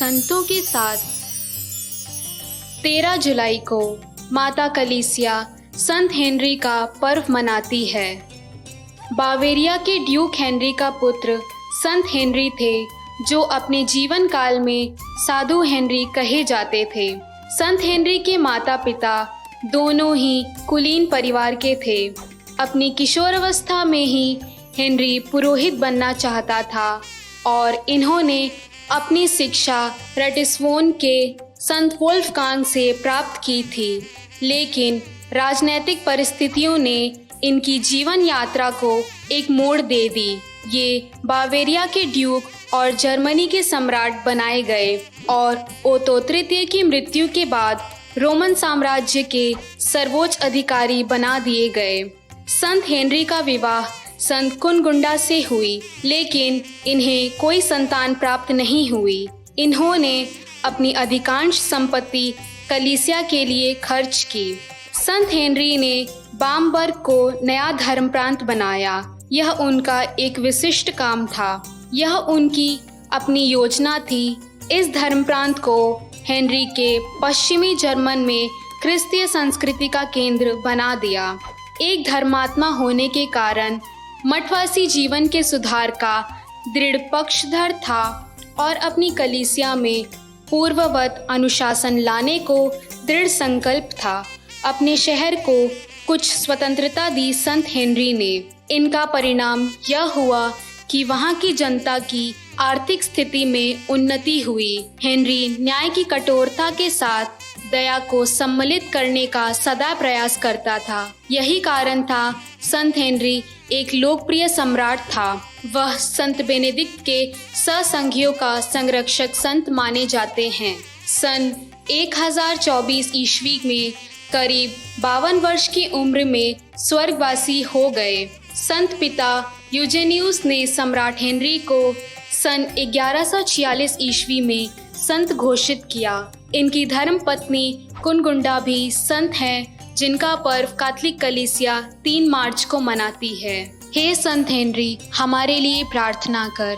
संतों के साथ 13 जुलाई को माता कलीसिया संत हेनरी का पर्व मनाती है। बावेरिया के ड्यूक हेनरी का पुत्र संत हेनरी थे, जो अपने जीवन काल में साधु हेनरी कहे जाते थे। संत हेनरी के माता पिता दोनों ही कुलीन परिवार के थे। अपनी किशोरावस्था में ही हेनरी पुरोहित बनना चाहता था और इन्होंने अपनी शिक्षा रटिस्वोन के संत वोल्फगांग से प्राप्त की थी, लेकिन राजनैतिक परिस्थितियों ने इनकी जीवन यात्रा को एक मोड़ दे दी। ये बावेरिया के ड्यूक और जर्मनी के सम्राट बनाए गए और ओतो तृतीय की मृत्यु के बाद रोमन साम्राज्य के सर्वोच्च अधिकारी बना दिए गए। संत हेनरी का विवाह संत कुनगुंडा से हुई, लेकिन इन्हें कोई संतान प्राप्त नहीं हुई। इन्होंने अपनी अधिकांश संपत्ति कलीसिया के लिए खर्च की। संत हेनरी ने बामबर्ग को नया धर्म प्रांत बनाया। यह उनका एक विशिष्ट काम था। यह उनकी अपनी योजना थी। इस धर्म प्रांत को हेनरी के पश्चिमी जर्मन में क्रिस्तीय संस्कृति का केंद्र बना दिया। एक धर्मात्मा होने के कारण मठवासी जीवन के सुधार का दृढ़ पक्षधर था और अपनी कलीसिया में पूर्ववत अनुशासन लाने को दृढ़ संकल्प था। अपने शहर को कुछ स्वतंत्रता दी संत हेनरी ने। इनका परिणाम यह हुआ कि वहाँ की जनता की आर्थिक स्थिति में उन्नति हुई। हेनरी न्याय की कठोरता के साथ दया को सम्मिलित करने का सदा प्रयास करता था। यही कारण था संत हेनरी एक लोकप्रिय सम्राट था। वह संत बेनेडिक्ट के ससंघियों का संरक्षक संत माने जाते हैं। सन 1024 ईस्वी में करीब 52 वर्ष की उम्र में स्वर्गवासी हो गए। संत पिता यूजेनियुस ने सम्राट हेनरी को सन 1146 ईस्वी में संत घोषित किया। इनकी धर्म पत्नी कुनगुंडा भी संत हैं, जिनका पर्व कैथोलिक कलीसिया 3 मार्च को मनाती है। हे संत हेनरी, हमारे लिए प्रार्थना कर।